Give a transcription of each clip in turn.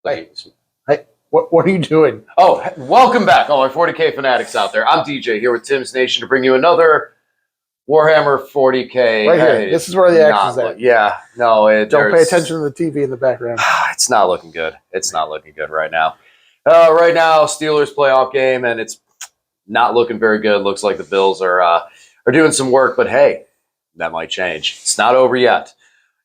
Hey, what are you doing? Oh, welcome back, all our 40K fanatics out there. I'm DJ here with Tim's Nation to bring you another Warhammer 40K. Right here. This is where the action's at. Yeah, no. Don't pay attention to the TV in the background. It's not looking good. It's not looking good right now. Right now, Steelers playoff game, and it's not looking very good. Looks like the Bills are doing some work, but hey, that might change. It's not over yet.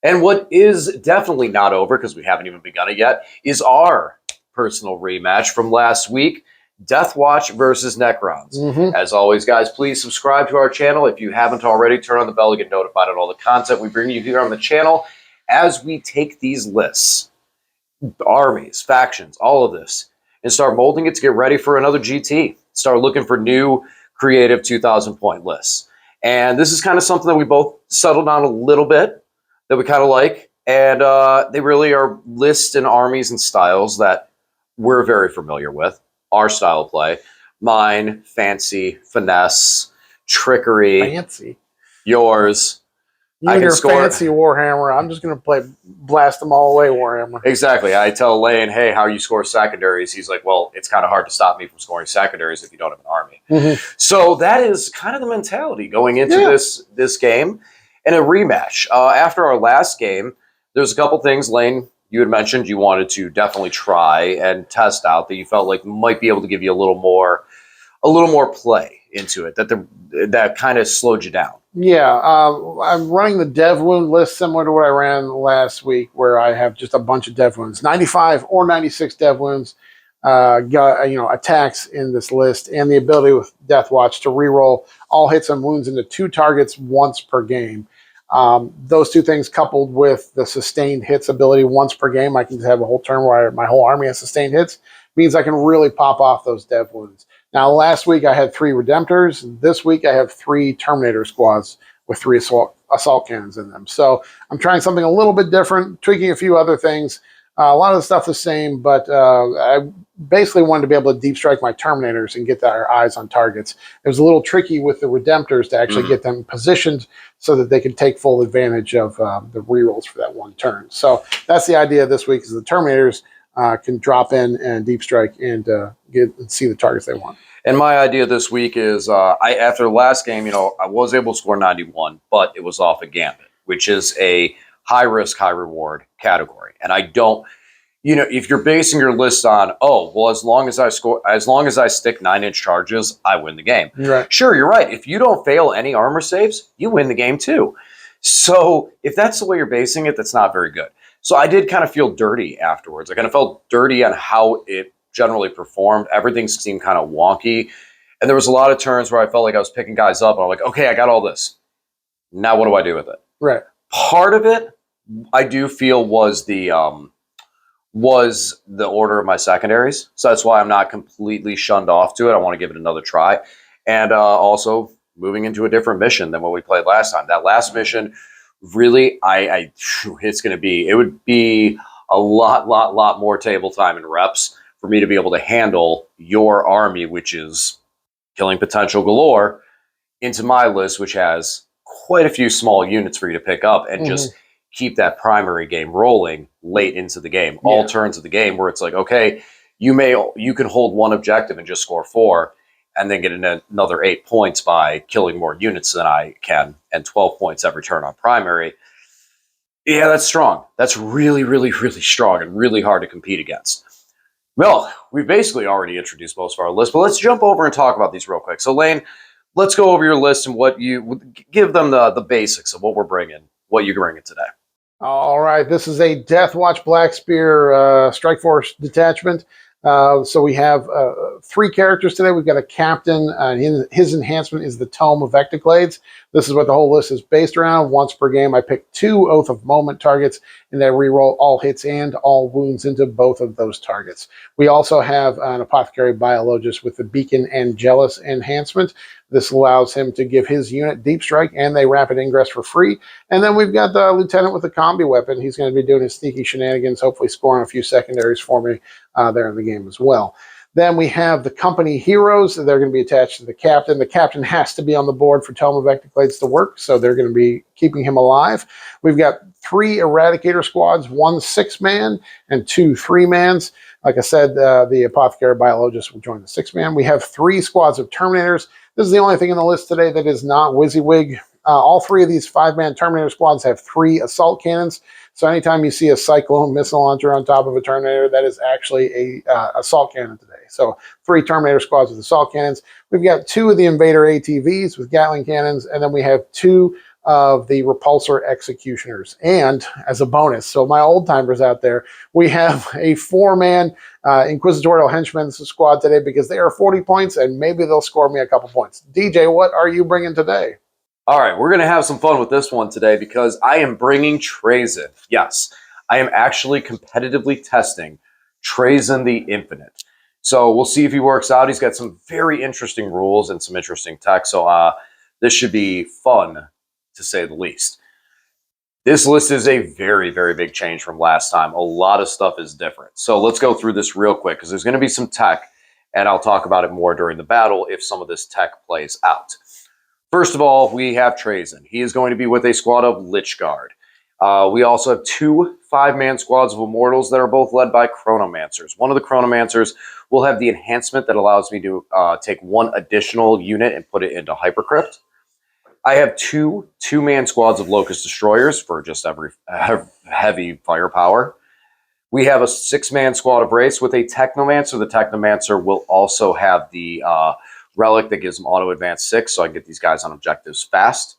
And what is definitely not over, because we haven't even begun it yet, is our personal rematch from last week, DeathWatch versus Necrons. As always, guys, please subscribe to our channel. If you haven't already, turn on the bell to get notified on all the content we bring you here on the channel as we take these lists, armies, factions, all of this, and start molding it to get ready for another GT. Start looking for new creative 2,000-point lists. And this is kind of something that we both settled on a little bit, that we kind of like, and they really are lists and armies and styles that we're very familiar with. Our style of play, mine, fancy, finesse, trickery. Fancy. Yours. You and your fancy Warhammer. I'm just going to play blast them all away Warhammer. Exactly. I tell Lane, hey, how you score secondaries? He's like, well, it's kind of hard to stop me from scoring secondaries if you don't have an army. So that is kind of the mentality going into this game. And a rematch. After our last game, there's a couple things, Lane, you had mentioned you wanted to definitely try and test out that you felt like might be able to give you a little more play into it, that kind of slowed you down. Yeah, I'm running the dev wound list similar to what I ran last week, where I have just a bunch of dev wounds, 95 or 96 dev wounds, attacks in this list, and the ability with DeathWatch to reroll all hits and wounds into 2 targets once per game. Those two things coupled with the sustained hits ability once per game, I can have a whole turn where my whole army has sustained hits, means I can really pop off those dev wounds. Now, last week I had 3 Redemptors. This week I have 3 Terminator squads with 3 assault cannons in them. So I'm trying something a little bit different, tweaking a few other things. A lot of the stuff the same, but I basically wanted to be able to deep strike my Terminators and get their eyes on targets. It was a little tricky with the Redemptors to actually get them positioned so that they could take full advantage of the rerolls for that one turn. So that's the idea this week, is the Terminators can drop in and deep strike and see the targets they want. And my idea this week is, after the last game, I was able to score 91, but it was off a Gambit, which is a high risk, high reward category. And I don't, if you're basing your list on, as long as I stick 9-inch charges, I win the game. Right. Sure, you're right. If you don't fail any armor saves, you win the game too. So if that's the way you're basing it, that's not very good. So I did kind of feel dirty afterwards. I kind of felt dirty on how it generally performed. Everything seemed kind of wonky. And there was a lot of turns where I felt like I was picking guys up and I'm like, okay, I got all this. Now what do I do with it? Right. Part of it, I do feel was the order of my secondaries. So that's why I'm not completely shunned off to it. I want to give it another try. And also moving into a different mission than what we played last time. That last mission, really, it would be a lot more table time and reps for me to be able to handle your army, which is killing potential galore, into my list, which has quite a few small units for you to pick up and just keep that primary game rolling late into the game, all turns of the game, where it's like, okay, you can hold one objective and just score 4 and then get another 8 points by killing more units than I can, and 12 points every turn on primary. Yeah, that's strong. That's really, really, really strong and really hard to compete against. Well, we've basically already introduced most of our list, but let's jump over and talk about these real quick. So, Lane, let's go over your list and what you give them the basics of what we're bringing, what you're bringing today. All right, this is a DeathWatch Black Spear Strike Force detachment. So we have 3 characters today. We've got a captain, and his enhancement is the Tome of Ectoclades. This is what the whole list is based around. Once per game, I pick 2 Oath of Moment targets, and I reroll all hits and all wounds into both of those targets. We also have an Apothecary Biologist with the Beacon and Jealous enhancement. This allows him to give his unit deep strike and they rapid ingress for free. And then we've got the lieutenant with the combi weapon. He's going to be doing his sneaky shenanigans, hopefully scoring a few secondaries for me there in the game as well. Then we have the company heroes. They're going to be attached to the captain. The captain has to be on the board for Tome of Ectoclades to work, so they're going to be keeping him alive. We've got 3 Eradicator squads, 1 6-man and 2 3-mans. Like I said, the Apothecary Biologist will join the 6-man. We have 3 squads of Terminators. This is the only thing in the list today that is not WYSIWYG. All 3 of these 5-man Terminator squads have 3 assault cannons. So anytime you see a Cyclone missile launcher on top of a Terminator, that is actually a assault cannon today. So 3 Terminator squads with assault cannons. We've got 2 of the Invader ATVs with Gatling cannons, and then we have 2 of the Repulsor Executioners. And as a bonus, so my old timers out there, we have a 4-man Inquisitorial Henchman squad today because they are 40 points, and maybe they'll score me a couple points. DJ, what are you bringing today? All right, we're going to have some fun with this one today because I am bringing Trazyn. Yes, I am actually competitively testing Trazyn the Infinite. So we'll see if he works out. He's got some very interesting rules and some interesting tech. So this should be fun, to say the least. This list is a very, very big change from last time. A lot of stuff is different. So let's go through this real quick because there's going to be some tech, and I'll talk about it more during the battle if some of this tech plays out. First of all, we have Trazyn. He is going to be with a squad of Lich Guard. We also have 2 5-man squads of Immortals that are both led by Chronomancers. One of the Chronomancers will have the enhancement that allows me to take 1 additional unit and put it into Hypercrypt. I have 2 2-man squads of Locust Destroyers for just every heavy firepower. We have a 6-man squad of Wraiths with a Technomancer. The Technomancer will also have the relic that gives them auto advance 6, so I can get these guys on objectives fast.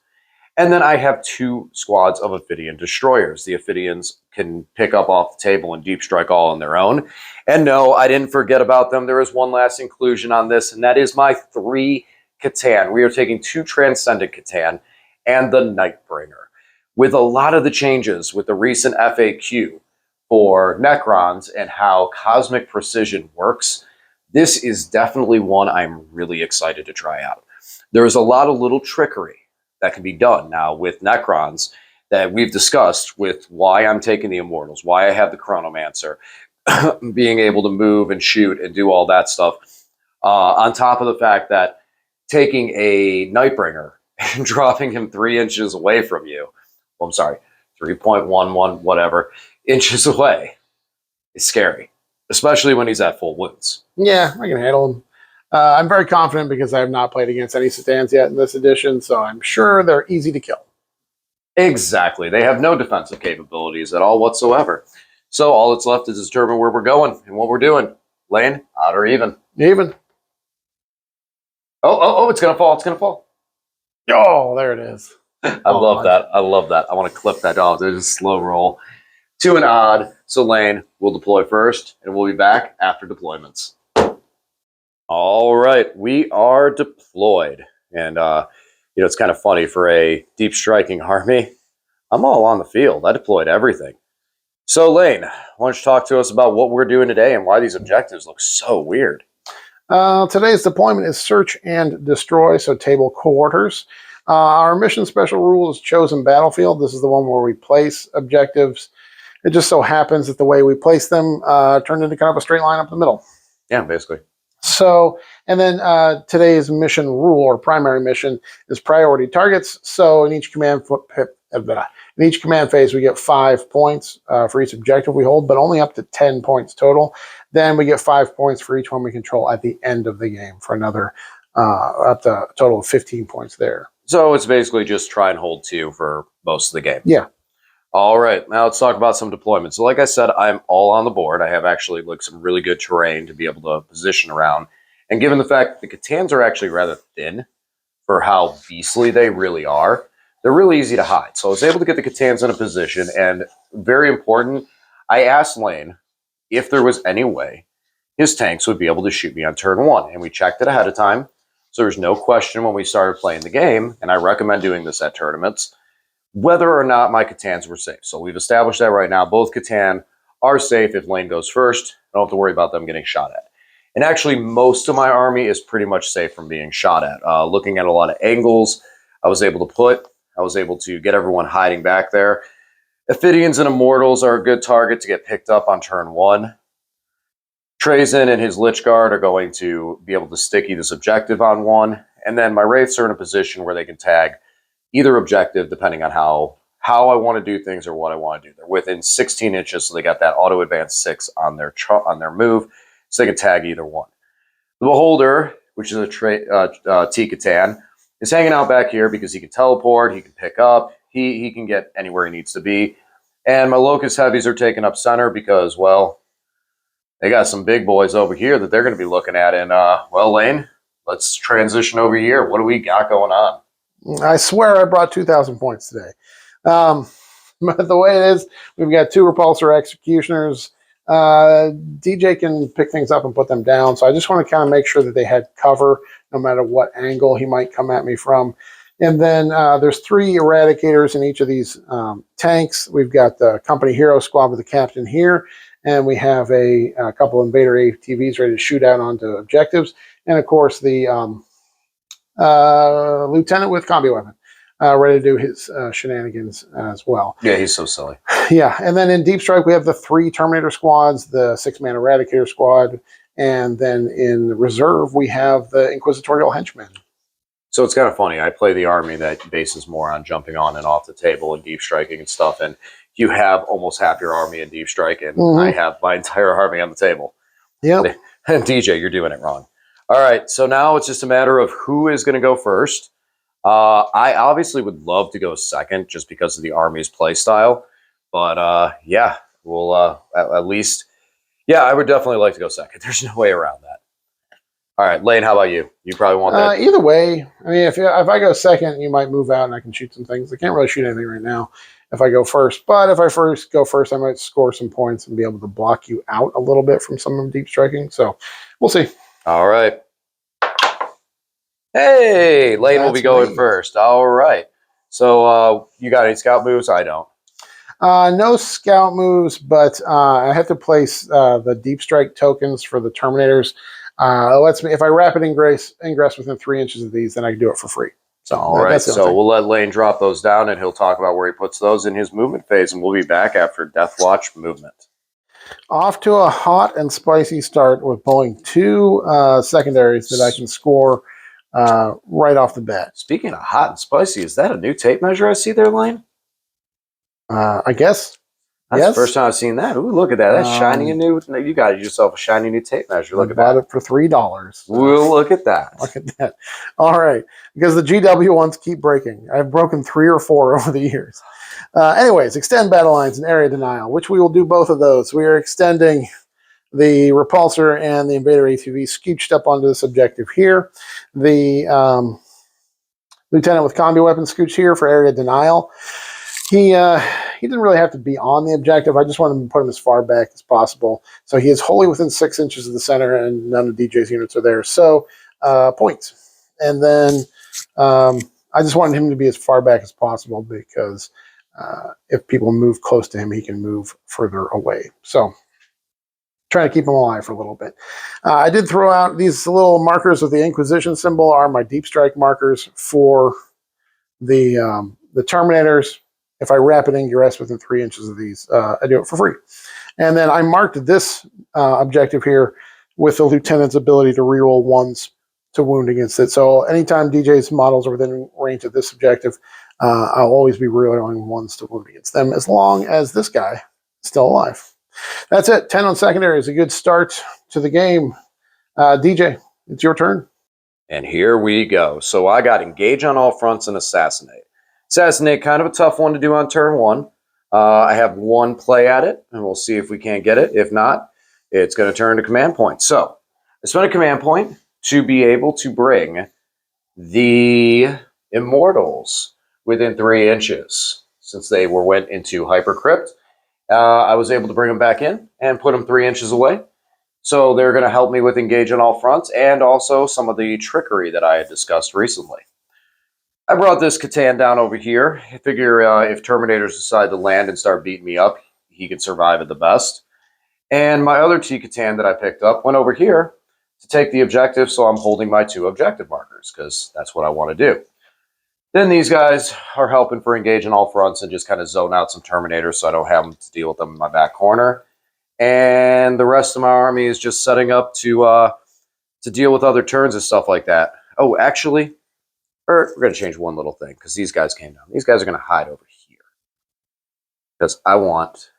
And then I have 2 squads of Ophidian Destroyers. The Ophidians can pick up off the table and deep strike all on their own. And no, I didn't forget about them. There is one last inclusion on this, and that is my 3 Catan. We are taking 2 Transcendent Catan and the Nightbringer. With a lot of the changes with the recent FAQ for Necrons and how Cosmic Precision works, this is definitely one I'm really excited to try out. There is a lot of little trickery that can be done now with Necrons that we've discussed with why I'm taking the Immortals, why I have the Chronomancer, being able to move and shoot and do all that stuff. On top of the fact that taking a Nightbringer and dropping him 3 inches away from you, well, I'm sorry, 3.11 whatever inches away is scary, especially when he's at full wounds. Yeah, I can handle him. I'm very confident because I have not played against any Satans yet in this edition, so I'm sure they're easy to kill. Exactly. They have no defensive capabilities at all whatsoever. So all that's left is to determine where we're going and what we're doing. Lane, odd or even? Even. Oh, it's going to fall. It's going to fall. Oh, there it is. I love that. I love that. I want to clip that off. There's a slow roll. 2 and odd. So Lane will deploy first, and we'll be back after deployments. All right. We are deployed. And, it's kind of funny for a deep striking army. I'm all on the field. I deployed everything. So Lane, why don't you talk to us about what we're doing today and why these objectives look so weird? Today's deployment is Search and Destroy, so table quarters. Our mission special rule is Chosen Battlefield. This is the one where we place objectives. It just so happens that the way we place them turned into kind of a straight line up the middle. Yeah, basically. So, and then today's mission rule or primary mission is priority targets. So in each command phase, we get 5 points for each objective we hold, but only up to 10 points total. Then we get 5 points for each one we control at the end of the game for another up to a total of 15 points there. So it's basically just try and hold 2 for most of the game. Yeah. All right, now let's talk about some deployments. So like I said, I'm all on the board. I have actually some really good terrain to be able to position around. And given the fact that the Catans are actually rather thin for how beastly they really are, they're really easy to hide. So I was able to get the Catans in a position, and very important, I asked Lane if there was any way his tanks would be able to shoot me on turn 1. And we checked it ahead of time, so there's no question when we started playing the game, and I recommend doing this at tournaments, whether or not my Catans were safe. So we've established that right now. Both Catan are safe if Lane goes first. I don't have to worry about them getting shot at. And actually, most of my army is pretty much safe from being shot at. Looking at a lot of angles, I was able to get everyone hiding back there. Ophidians and Immortals are a good target to get picked up on turn 1. Trazyn and his Lich Guard are going to be able to sticky this objective on 1. And then my Wraiths are in a position where they can tag either objective depending on how how I want to do things or what I want to do. They're within 16 inches, so they got that auto advance 6 on their move, so they can tag either one. The Beholder, which is a T-Catan, is hanging out back here because he can teleport, he can pick up, he can get anywhere he needs to be. And my Locust Heavies are taking up center because, well, they got some big boys over here that they're going to be looking at. And, well, Lane, let's transition over here. What do we got going on? I swear I brought 2,000 points today. But the way it is, we've got 2 Repulsor Executioners. DJ can pick things up and put them down. So I just want to kind of make sure that they had cover no matter what angle he might come at me from. And then there's 3 Eradicators in each of these tanks. We've got the Company Hero Squad with the captain here. And we have a couple Invader ATVs ready to shoot out onto objectives. And, of course, the Lieutenant with Combi Weapon ready to do his shenanigans as well. Yeah, he's so silly. Yeah, and then in Deep Strike, we have the 3 Terminator squads, the 6-man Eradicator squad, and then in reserve, we have the Inquisitorial Henchmen. So it's kind of funny. I play the army that bases more on jumping on and off the table and deep striking and stuff, and you have almost half your army in deep strike, and I have my entire army on the table. Yep. DJ, you're doing it wrong. All right, so now it's just a matter of who is going to go first. I obviously would love to go second just because of the army's play style. But, yeah, we'll at least... Yeah, I would definitely like to go second. There's no way around that. All right, Lane, how about you? You probably want that? Either way. I mean, if I go second, you might move out and I can shoot some things. I can't really shoot anything right now if I go first. But if I go first, I might score some points and be able to block you out a little bit from some of the deep striking. So we'll see. All right. Hey, Lane will be going first. All right. So you got any scout moves? I don't. No scout moves, but I have to place the deep strike tokens for the Terminators. Lets me, if I rapid ingress within 3 inches of these, then I can do it for free. So all right. So we'll let Lane drop those down, and he'll talk about where he puts those in his movement phase, and we'll be back after DeathWatch movement. Off to a hot and spicy start with pulling 2 secondaries that I can score right off the bat. Speaking of hot and spicy, is that a new tape measure I see there, Lane? I guess. That's the first time I've seen that. Ooh, look at that. That's shiny and new. You got yourself a shiny new tape measure. Look at that. Bought it for $3. Well, look at that. Look at that. All right. Because the GW ones keep breaking. I've broken 3 or 4 over the years. Anyways, extend battle lines and area denial, which we will do both of those. We are extending the Repulsor and the Invader ATV scooched up onto this objective here. The Lieutenant with Combi Weapon scooch here for area denial. He didn't really have to be on the objective. I just wanted to put him as far back as possible. So he is wholly within 6 inches of the center, and none of DJ's units are there. So points. And then I just wanted him to be as far back as possible because if people move close to him, he can move further away. So trying to keep him alive for a little bit. I did throw out these little markers with the Inquisition symbol are my deep strike markers for the Terminators. If I rapid ingress within 3 inches of these, I do it for free. And then I marked this objective here with the Lieutenant's ability to reroll 1s to wound against it. So anytime DJ's models are within range of this objective, I'll always be rerolling 1s to wound against them as long as this guy is still alive. That's it. 10 on secondary is a good start to the game. DJ, it's your turn. And here we go. So I got engage on all fronts and assassinate. Assassinate, kind of a tough one to do on turn 1. I have 1 play at it, and we'll see if we can't get it. If not, it's going to turn to command point. So I spent a command point to be able to bring the Immortals within 3 inches. Since they went into Hypercrypt, I was able to bring them back in and put them 3 inches away. So they're going to help me with engage on all fronts and also some of the trickery that I had discussed recently. I brought this Catan down over here. I figure if Terminators decide to land and start beating me up, he can survive at the best. And my other T-Catan that I picked up went over here to take the objective, so I'm holding my 2 objective markers, because that's what I want to do. Then these guys are helping for engage on all fronts and just kind of zone out some Terminators so I don't have to deal with them in my back corner. And the rest of my army is just setting up to deal with other turns and stuff like that. Oh, actually... we're going to change one little thing because these guys came down. These guys are going to hide over here. because I want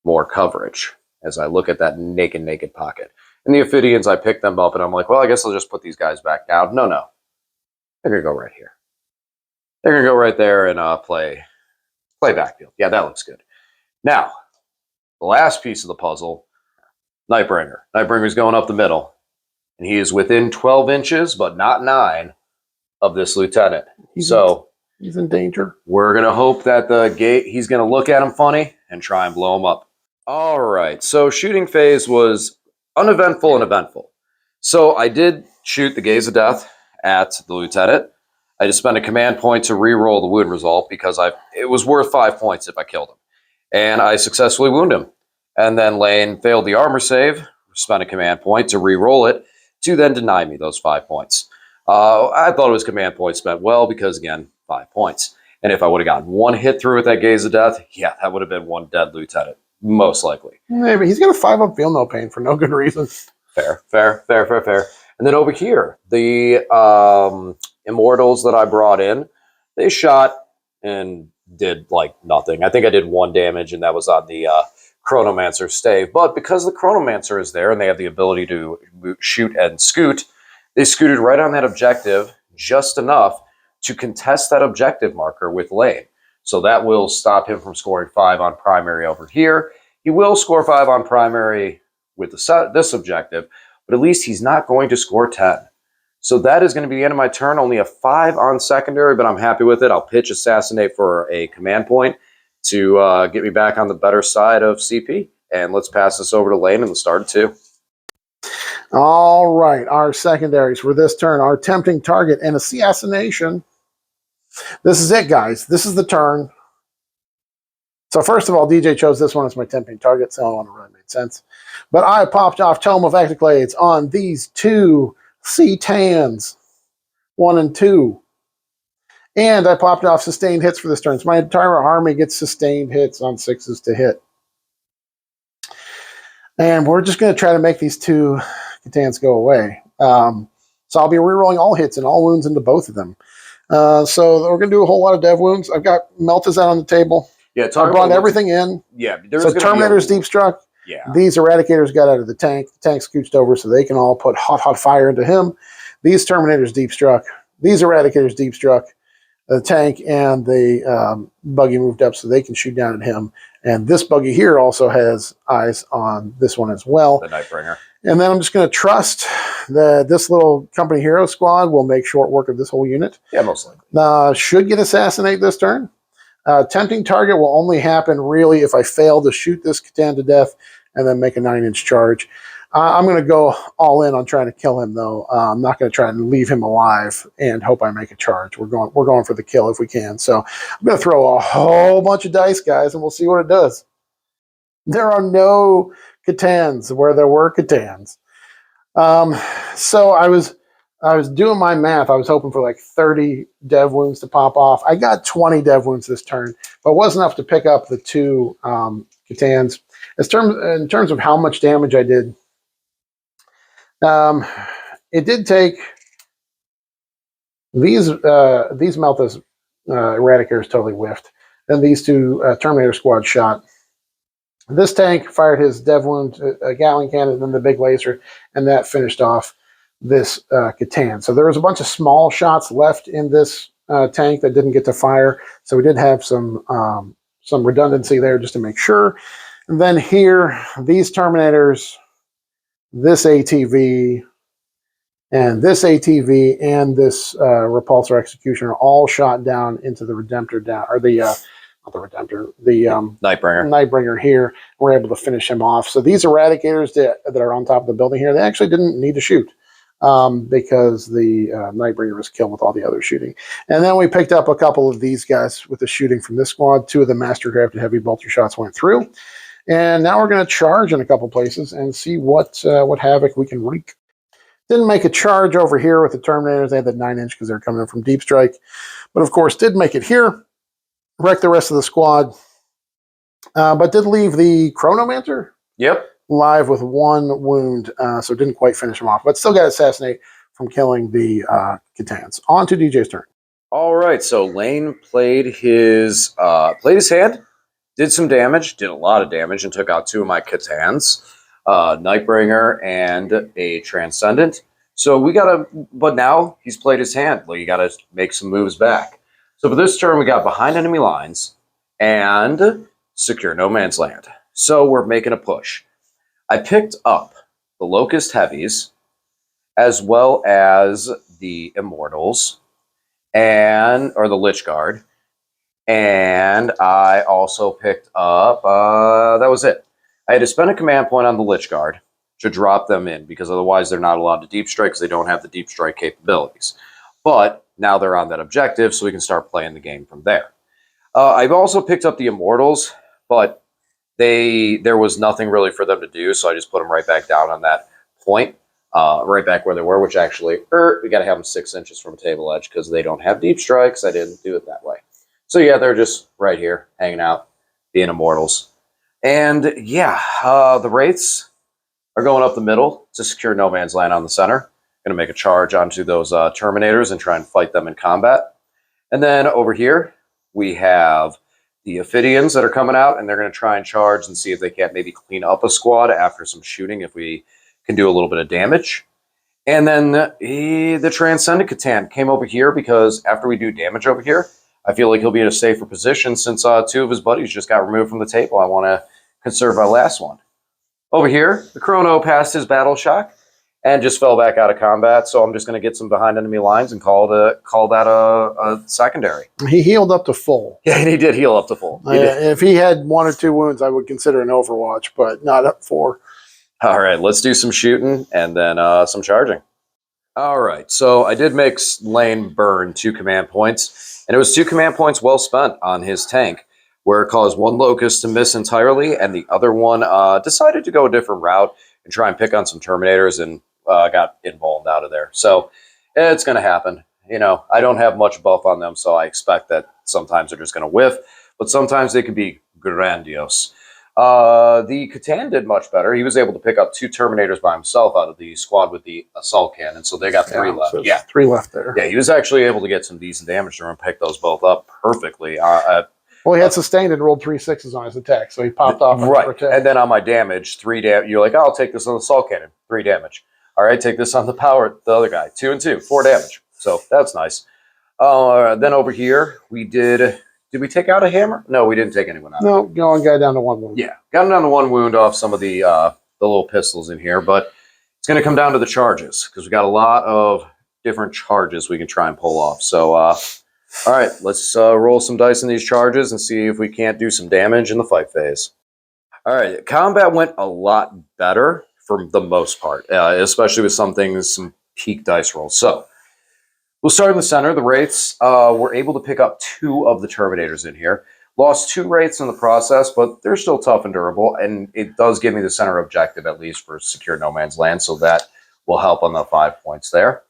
more coverage as I look at that naked pocket. And the Ophidians, I picked them up, and I'm like, well, I guess I'll just put these guys back down. No. They're going to go right here. They're going to go right there and play backfield. Yeah, that looks good. Now, the last piece of the puzzle, Nightbringer. Nightbringer's going up the middle, and he is within 12 inches, but not 9, of this lieutenant. He's in danger. We're going to hope that the gate, he's going to look at him funny and try and blow him up. All right, so shooting phase was uneventful and eventful. So I did shoot the Gaze of Death at the lieutenant. I just spent a command point to re-roll the wound result because it was worth 5 points if I killed him. And I successfully wounded him. And then Lane failed the armor save, spent a command point to re-roll it, to then deny me those 5 points. I thought it was command point spent well because, again, 5 points. And if I would have gotten one hit through with that Gaze of Death, yeah, that would have been one dead lieutenant, most likely. Maybe. He's got a 5-up feel no pain for no good reason. Fair. And then over here, the Immortals that I brought in, they shot and did, like, nothing. I think I did 1 damage, and that was on the Chronomancer stave. But because the Chronomancer is there and they have the ability to shoot and scoot, they scooted right on that objective just enough to contest that objective marker with Lane. So that will stop him from scoring 5 on primary over here. He will score 5 on primary with this objective, but at least he's not going to score 10. So that is going to be the end of my turn. Only a 5 on secondary, but I'm happy with it. I'll pitch Assassinate for a command point to get me back on the better side of CP. And let's pass this over to Lane and the start of 2. All right, our secondaries for this turn are Tempting Target and Assassination. This is it, guys. This is the turn. So first of all, DJ chose this one as my Tempting Target, so I don't know really made sense. But I popped off Tome of Ectoclades on these 2 C-Tans, 1 and 2. And I popped off Sustained Hits for this turn. So my entire army gets Sustained Hits on 6s to hit. And we're just going to try to make these 2 C'tans go away. So I'll be rerolling all hits and all wounds into both of them. So we're going to do a whole lot of dev wounds. I've got Meltas out on the table. Yeah, I brought everything in. Yeah, so Terminator's Deep Struck. Yeah. These Eradicators got out of the tank. The tank scooched over so they can all put hot fire into him. These Terminators Deep Struck. These Eradicators Deep Struck. The tank and the buggy moved up so they can shoot down at him. And this buggy here also has eyes on this one as well. The Nightbringer. And then I'm just going to trust that this little company hero squad will make short work of this whole unit. Yeah, most likely. Should get Assassinate this turn. Tempting Target will only happen really if I fail to shoot this C'tan to death and then make a 9-inch charge. I'm going to go all in on trying to kill him, though. I'm not going to try and leave him alive and hope I make a charge. We're going for the kill if we can. So I'm going to throw a whole bunch of dice, guys, and we'll see what it does. There are no C'tans where there were C'tans. So I was doing my math. I was hoping for like 30 dev wounds to pop off. I got 20 dev wounds this turn, but it wasn't enough to pick up the 2 C'tans. In terms of how much damage I did, it did take these Meltas Eradicators totally whiffed. Then these 2 Terminator squad shot. This tank fired his dev wound, a Gatling cannon, and then the big laser, and that finished off this C'tan. So there was a bunch of small shots left in this tank that didn't get to fire. So we did have some redundancy there just to make sure. And then here, these Terminators, this ATV, and this ATV, and this Repulsor Executioner all shot down into the Redemptor down, or the not the Redemptor, the Nightbringer here. We're able to finish him off. So these Eradicators that are on top of the building here, they actually didn't need to shoot because the Nightbringer was killed with all the other shooting. And then we picked up a couple of these guys with the shooting from this squad. 2 of the Mastercrafted Heavy Bolter shots went through. And now we're going to charge in a couple places and see what havoc we can wreak. Didn't make a charge over here with the Terminators. They had that 9-inch because they're coming in from Deep Strike. But of course, did make it here. Wrecked the rest of the squad. But did leave the Chronomancer live with 1 wound. So didn't quite finish him off. But still got Assassinate from killing the C'tans. On to DJ's turn. All right, so Lane played his hand. did some damage, did a lot of damage, and took out 2 of my Catans, Nightbringer and a Transcendent. So we gotta, but now he's played his hand. Like, you gotta make some moves back. So for this turn, we got behind enemy lines and secure no man's land. So we're making a push. I picked up the Locust Heavies as well as the Immortals or the Lich Guard. And I also picked up, that was it. I had to spend a command point on the Lich Guard to drop them in, because otherwise they're not allowed to deep strike because they don't have the deep strike capabilities. But now they're on that objective, so we can start playing the game from there. I've also picked up the Immortals, but there was nothing really for them to do, so I just put them right back down on that point, right back where they were, which actually, we got to have them 6 inches from table edge because they don't have deep strikes. I didn't do it that way. So yeah, they're just right here, hanging out, being Immortals. And yeah, the Wraiths are going up the middle to secure no man's land on the center. Going to make a charge onto those Terminators and try and fight them in combat. And then over here, we have the Ophidians that are coming out, and they're going to try and charge and see if they can't maybe clean up a squad after some shooting, if we can do a little bit of damage. And then the Transcendent Catan came over here because after we do damage over here, I feel like he'll be in a safer position since 2 of his buddies just got removed from the table. I want to conserve my last one. Over here, the Chrono passed his battle shock and just fell back out of combat, so I'm just going to get some behind enemy lines and call that a secondary. He healed up to full. Yeah, and he did heal up to full. If he had 1 or 2 wounds, I would consider an Overwatch, but not up 4. All right, let's do some shooting and then some charging. All right, so I did make Lane burn 2 command points, and it was 2 command points well spent on his tank, where it caused 1 Locust to miss entirely, and the other one decided to go a different route and try and pick on some Terminators and got involved out of there. So it's going to happen. You know, I don't have much buff on them, so I expect that sometimes they're just going to whiff, but sometimes they can be grandiose. The Catan did much better. He was able to pick up 2 Terminators by himself out of the squad with the assault cannon, so they got 3 left. So 3 left there. Yeah, he was actually able to get some decent damage there and pick those both up perfectly. Well, he had sustained and rolled 3 6s on his attack, so he popped off. Right, and then on my damage, 3 damage. You're like, oh, I'll take this on the assault cannon, 3 damage. All right, take this on the other guy, 2 and 2, 4 damage. So that's nice. Then over here, we did we take out a hammer? No, we didn't take anyone out. No, going guy down to 1 wound. Yeah, got him down to 1 wound off some of the little pistols in here, but it's going to come down to the charges because we got a lot of different charges we can try and pull off. So, all right, let's roll some dice in these charges and see if we can't do some damage in the fight phase. All right, combat went a lot better for the most part, especially with some peak dice rolls. So we'll start in the center. The Wraiths were able to pick up 2 of the Terminators in here. Lost 2 Wraiths in the process, but they're still tough and durable, and it does give me the center objective, at least for secure no man's land, so that will help on the 5 points there.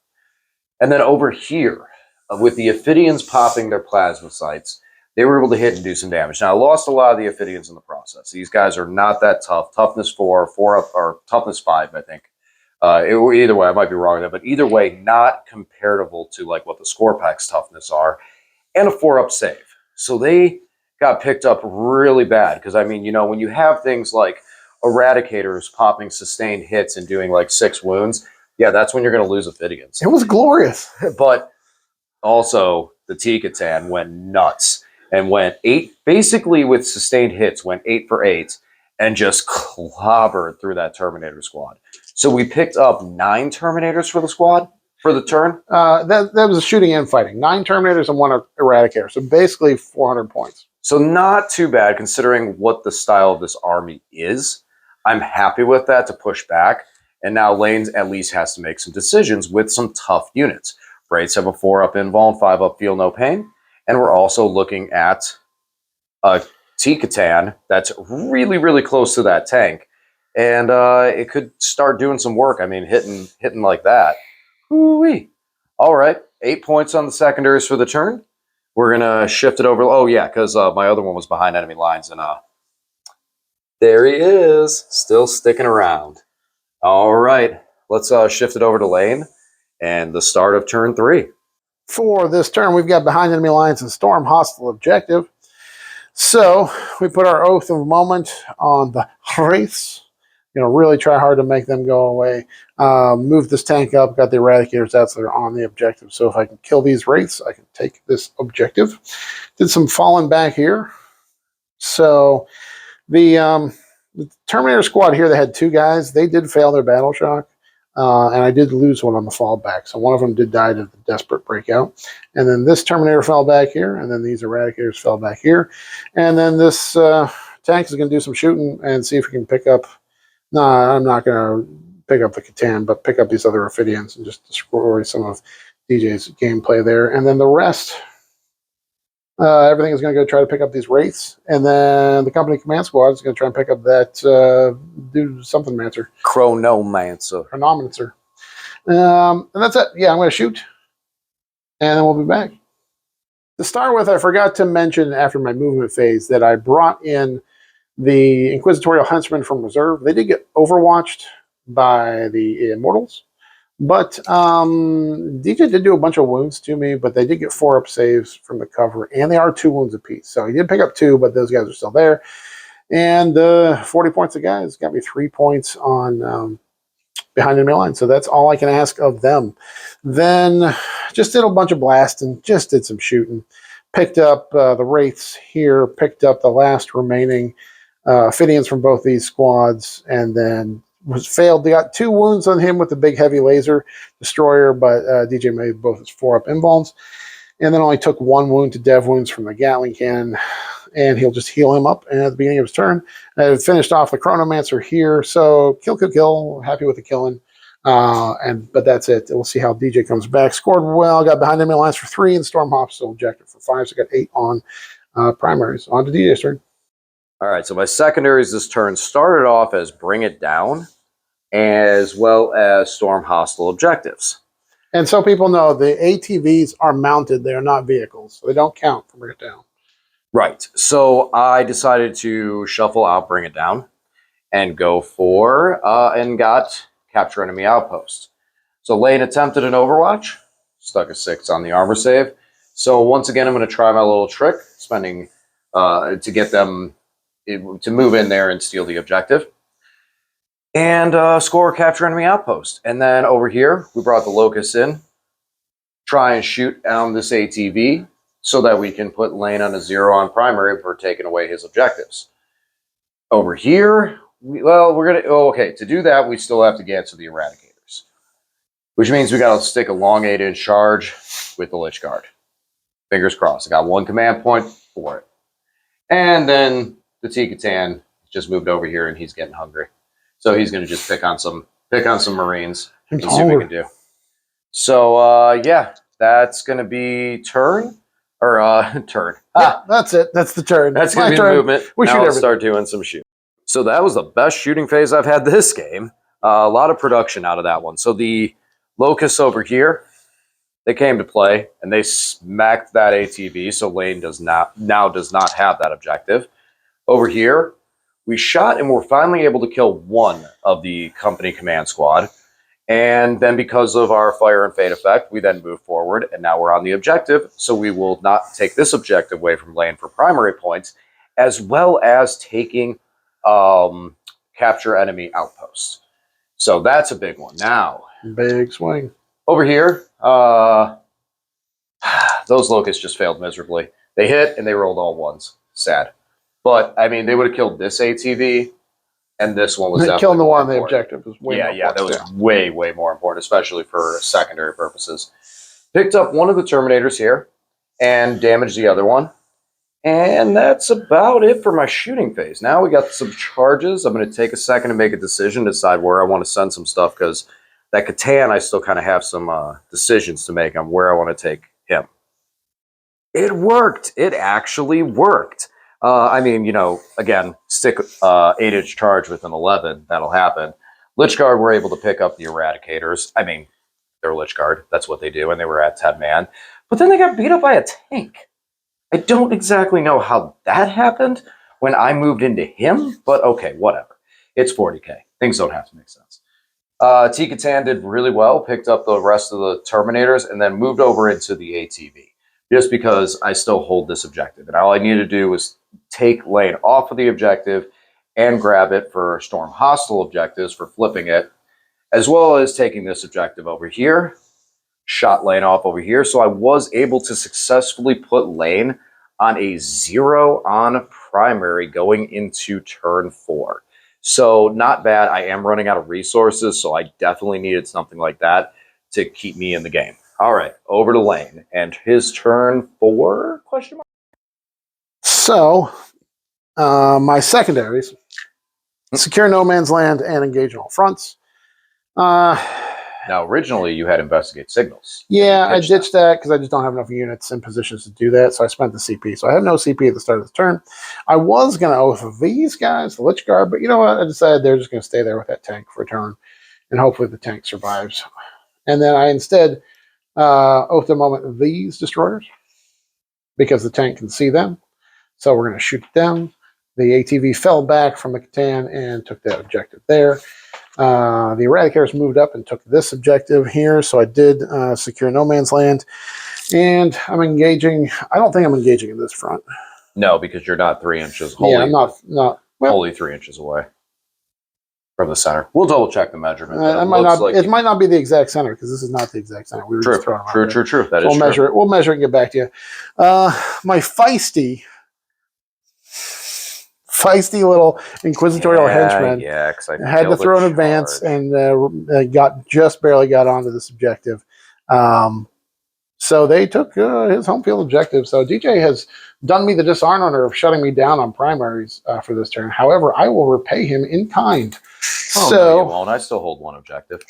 And then over here, with the Ophidians popping their plasma sights, they were able to hit and do some damage. Now, I lost a lot of the Ophidians in the process. These guys are not that tough. Toughness 4, or toughness 5, I think. Either way, I might be wrong there, but either way, not comparable to like what the Scorpack's toughness are, and a 4-up save. So they got picked up really bad because, I mean, you know, when you have things like Eradicators popping sustained hits and doing like 6 wounds, yeah, that's when you're going to lose Ophidians. It was glorious. But also, the T-Catan went nuts and went 8, basically with sustained hits, went 8 for 8 and just clobbered through that Terminator squad. So we picked up 9 Terminators for the squad for the turn. That was a shooting and fighting. 9 Terminators and 1 Eradicator. So basically 400 points. So not too bad considering what the style of this army is. I'm happy with that to push back. And now Lanes at least has to make some decisions with some tough units. Wraiths have a 4-up invul and 5-up feel no pain. And we're also looking at a T-Catan that's really, really close to that tank. And it could start doing some work. I mean, hitting like that. Ooh-wee. All right, 8 points on the secondaries for the turn. We're going to shift it over. Oh, yeah, because my other one was behind enemy lines. And there he is, still sticking around. All right, let's shift it over to Lane and the start of turn 3. For this turn, we've got behind enemy lines and storm hostile objective. So we put our oath of moment on the wraiths. Really try hard to make them go away. Move this tank up, got the eradicators out so they're on the objective. So if I can kill these wraiths, I can take this objective. Did some falling back here. So the Terminator squad here, they had 2 guys. They did fail their battle shock. And I did lose one on the fallback. So one of them did die to the desperate breakout. And then this Terminator fell back here. And then these eradicators fell back here. And then this tank is going to do some shooting and see if we can pick up. No, I'm not going to pick up the Catan, but pick up these other Ophidians and just destroy some of DJ's gameplay there. And then the rest, everything is going to go try to pick up these wraiths. And then the company command squad is going to try and pick up that do something mancer. Chronomancer. And that's it. Yeah, I'm going to shoot. And then we'll be back. To start with, I forgot to mention after my movement phase that I brought in the Inquisitorial Huntsman from Reserve. They did get overwatched by the Immortals. But DJ did do a bunch of wounds to me, but they did get 4-up saves from the cover, and they are 2 wounds apiece. So he did pick up 2, but those guys are still there. And 40 points a guy has got me 3 points on behind enemy line. So that's all I can ask of them. Then just did a bunch of blasting, just did some shooting. Picked up the Wraiths here, picked up the last remaining Ophidians from both these squads, and then was failed. They got 2 wounds on him with the big heavy laser destroyer, but DJ made both his 4-up involves. And then only took 1 wound to dev wounds from the Gatling cannon, and he'll just heal him up. And at the beginning of his turn, I finished off the Chronomancer here. So kill. Happy with the killing. But that's it. We'll see how DJ comes back. Scored well. Got behind enemy lines for 3, and Stormhawk still objective for 5. So got 8 on primaries. On to DJ's turn. All right, so my secondaries this turn started off as Bring It Down, as well as Storm Hostile Objectives. And so people know the ATVs are mounted. They are not vehicles. So they don't count for Bring It Down. Right. So I decided to shuffle out Bring It Down and go for, and got Capture Enemy Outpost. So Lane attempted an Overwatch, stuck a 6 on the armor save. So once again, I'm going to try my little trick, spending to get them to move in there and steal the objective. And score Capture Enemy Outpost. And then over here, we brought the Locusts in, try and shoot down this ATV so that we can put Lane on a 0 on primary for taking away his objectives. Over here, to do that, we still have to get to the Eradicators, which means we got to stick a long 8-inch charge with the Lich Guard. Fingers crossed. I got 1 command point for it. And then the T-Catan just moved over here and he's getting hungry. So he's going to just pick on some Marines and see what we can do. So, yeah, that's going to be turn. Turn. Yeah, that's it. That's the turn. That's going to be the movement. We now shoot let's start doing some shooting. So that was the best shooting phase I've had this game. A lot of production out of that one. So the Locusts over here, they came to play and they smacked that ATV. So Lane does not have that objective. Over here, we shot and we're finally able to kill 1 of the company command squad. And then because of our fire and fate effect, we then move forward and now we're on the objective. So we will not take this objective away from Lane for primary points, as well as taking Capture Enemy Outposts. So that's a big one. Now, big swing. Over here, those Locusts just failed miserably. They hit and they rolled all 1s. Sad. But, I mean, they would have killed this ATV, and this one was definitely killing the one on the important. objective was way more important. That was way more important, especially for secondary purposes. Picked up one of the Terminators here and damaged the other one. And that's about it for my shooting phase. Now we got some charges. I'm going to take a second to make a decision, decide where I want to send some stuff, because that Catan, I still kind of have some decisions to make on where I want to take him. It worked. It actually worked. I mean, again, stick 8-inch charge with an 11. That'll happen. Lich Guard were able to pick up the Eradicators. I mean, they're Lich Guard. That's what they do, and they were at 10 man. But then they got beat up by a tank. I don't exactly know how that happened when I moved into him, but okay, whatever. It's 40k. Things don't have to make sense. T-Catan did really well, picked up the rest of the Terminators, and then moved over into the ATV. just because I still hold this objective. And all I need to do is take lane off of the objective and grab it for storm hostile objectives for flipping it, as well as taking this objective over here, shot lane off over here. So I was able to successfully put lane on a 0 on primary going into turn 4. So not bad. I am running out of resources, so I definitely needed something like that to keep me in the game. All right, over to Lane and his turn 4? Question mark. So, my secondaries: secure no man's land and engage on all fronts. Now, originally you had investigate signals. Yeah, I ditched that because I just don't have enough units in positions to do that. So I spent the CP. So I have no CP at the start of the turn. I was going to oath these guys, the Lich Guard, but you know what? I decided they're just going to stay there with that tank for a turn, and hopefully the tank survives. And then I instead oath a moment these destroyers because the tank can see them. So we're going to shoot them. The ATV fell back from the Catan and took that objective there. The Eradicators moved up and took this objective here, so I did secure no man's land. And I'm engaging. I don't think I'm engaging in this front. No, because you're not 3 inches. Yeah, I'm not. Well, wholly 3 inches away from the center. We'll double check the measurement. It might not be the exact center because this is not the exact center. We were just throwing them out True. That so is true. We'll measure it and get back to you. My feisty little inquisitorial henchman had to throw an advance and barely got onto this objective. So they took his home field objective. So DJ has done me the dishonor of shutting me down on primaries for this turn. However, I will repay him in kind. No, you won't. I still hold one objective.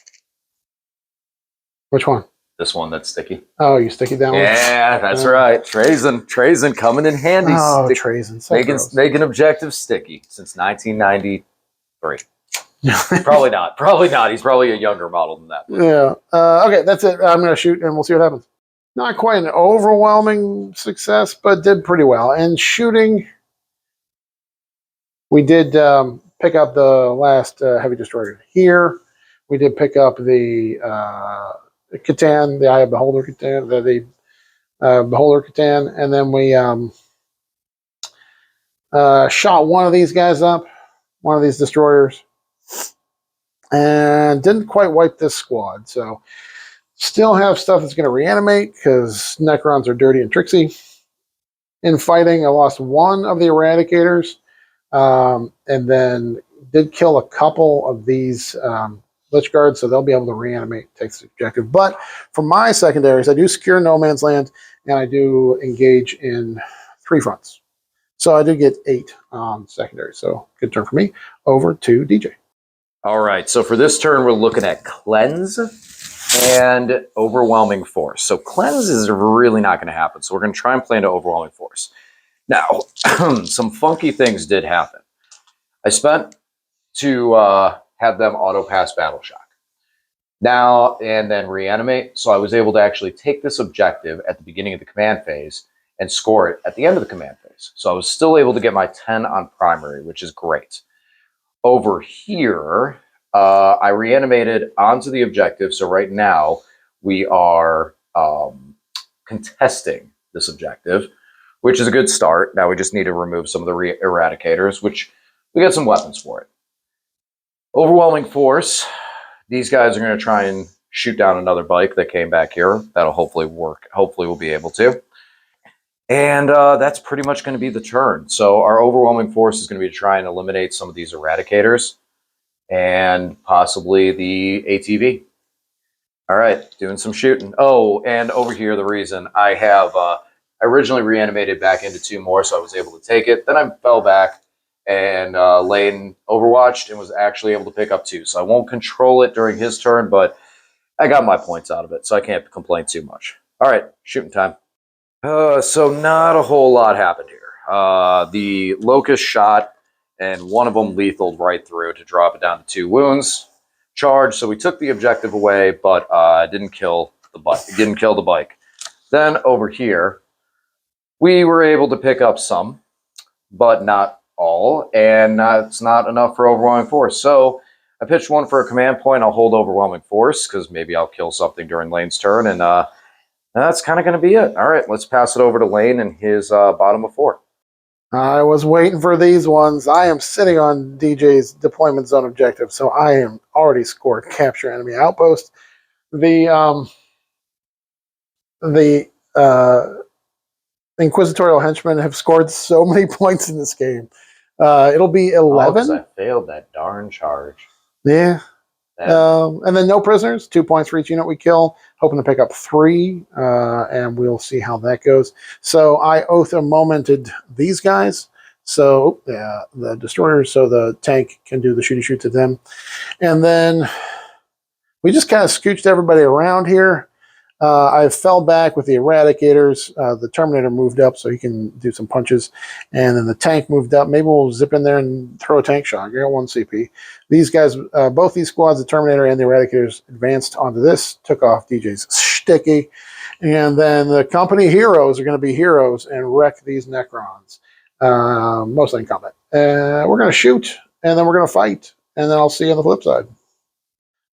Which one? This one that's sticky. Oh, you sticky that one? Yeah, that's right. Trazen coming in handy. Oh, Trazen. So making objectives sticky since 1993. Probably not. He's probably a younger model than that. Yeah. Okay, that's it. I'm going to shoot and we'll see what happens. Not quite an overwhelming success, but did pretty well. And shooting, we did pick up the last heavy destroyer here. We did pick up the Catan, the Eye of Beholder Catan, the Beholder Catan, and then we shot one of these guys up, one of these destroyers, and didn't quite wipe this squad. So still have stuff that's going to reanimate because Necrons are dirty and tricksy. In fighting, I lost one of the Eradicators, and then did kill a couple of these Lich Guards, so they'll be able to reanimate, take the objective. But for my secondaries, I do secure no man's land, and I do engage in 3 fronts. So I do get 8 on secondary. So good turn for me. Over to DJ. All right. So for this turn, we're looking at Cleanse and Overwhelming Force. So Cleanse is really not going to happen. So we're going to try and play into Overwhelming Force. Now, some funky things did happen. I spent to have them auto pass Battle Shock. Now, and then reanimate. So I was able to actually take this objective at the beginning of the command phase and score it at the end of the command phase. So I was still able to get my 10 on primary, which is great. Over here, I reanimated onto the objective. So right now we are contesting this objective, which is a good start. Now we just need to remove some of the Eradicators, which we got some weapons for it. Overwhelming Force. These guys are going to try and shoot down another bike that came back here. That'll hopefully work. Hopefully we'll be able to. And that's pretty much going to be the turn. So our Overwhelming Force is going to be to try and eliminate some of these Eradicators and possibly the ATV. All right, doing some shooting. Oh, and over here, the reason I have originally reanimated back into 2 more, so I was able to take it. Then I fell back and Lane overwatched and was actually able to pick up 2. So I won't control it during his turn, but I got my points out of it, so I can't complain too much. All right, shooting time. So not a whole lot happened here. The Locust shot, and one of them lethaled right through to drop it down to 2 wounds. Charge, so we took the objective away, but didn't kill the bike. Didn't kill the bike. Then over here, we were able to pick up some, but not all, and it's not enough for Overwhelming Force. So I pitched one for a command point. I'll hold Overwhelming Force because maybe I'll kill something during Lane's turn, and That's kind of going to be it. All right, let's pass it over to Lane and his bottom of 4. I was waiting for these ones. I am sitting on DJ's deployment zone objective, so I am already scored capture enemy outpost. The Inquisitorial henchmen have scored so many points in this game. It'll be 11. I failed that darn charge. Yeah. And then no prisoners, 2 points for each unit we kill. Hoping to pick up 3, and we'll see how that goes. So I oath a momented these guys. So the destroyers, so the tank can do the shooty shoot to them. And then we just kind of scooched everybody around here. I fell back with the Eradicators. The Terminator moved up so he can do some punches. And then the tank moved up. Maybe we'll zip in there and throw a tank shot. You got 1 CP. These guys, both these squads, the Terminator and the Eradicators, advanced onto this, took off DJ's sticky. And then the company heroes are going to be heroes and wreck these Necrons. Mostly in combat. We're going to shoot, and then we're going to fight. And then I'll see you on the flip side.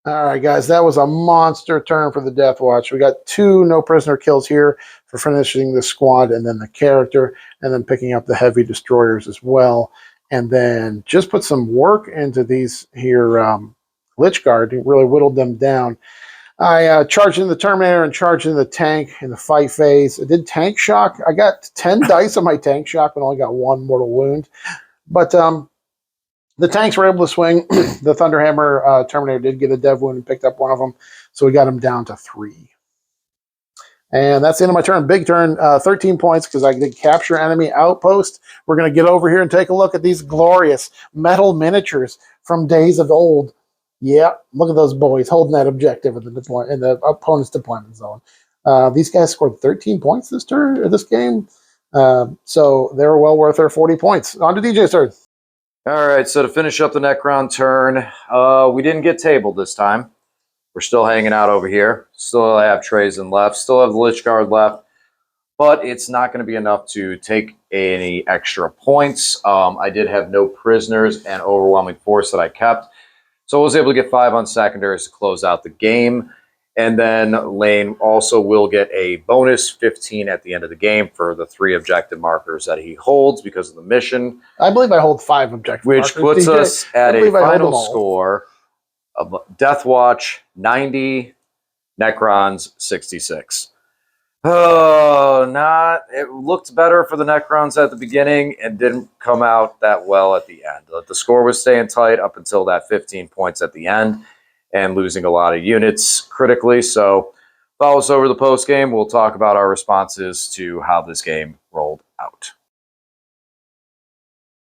All right, guys, that was a monster turn for the DeathWatch. We got 2 no prisoner kills here for finishing the squad and then the character, and then picking up the heavy destroyers as well. And then just put some work into these here Lich Guard, really whittled them down. I charged in the Terminator and charged in the tank in the fight phase. I did tank shock. I got 10 dice on my tank shock, but only got 1 mortal wound. But the tanks were able to swing. The Thunderhammer Terminator did get a dev wound and picked up 1 of them, so we got him down to 3. And that's the end of my turn. Big turn, 13 points because I did capture enemy outpost. We're going to get over here and take a look at these glorious metal miniatures from days of old. Yeah, look at those boys holding that objective in the opponent's deployment zone. These guys scored 13 points this turn or this game, so they're well worth their 40 points. On to DJ's turn. All right, so to finish up the Necron turn, we didn't get tabled this time. We're still hanging out over here. Still have Trazen left. Still have the Lich Guard left. But it's not going to be enough to take any extra points. I did have no prisoners and overwhelming force that I kept. So I was able to get 5 on secondaries to close out the game. And then Lane also will get a bonus 15 at the end of the game for the 3 objective markers that he holds because of the mission. I believe I hold 5 objective markers. Which puts us at a final score of DeathWatch 90, Necrons 66. Oh, it looked better for the Necrons at the beginning and didn't come out that well at the end. The score was staying tight up until that 15 points at the end and losing a lot of units critically. So follow us over the post game. We'll talk about our responses to how this game rolled out.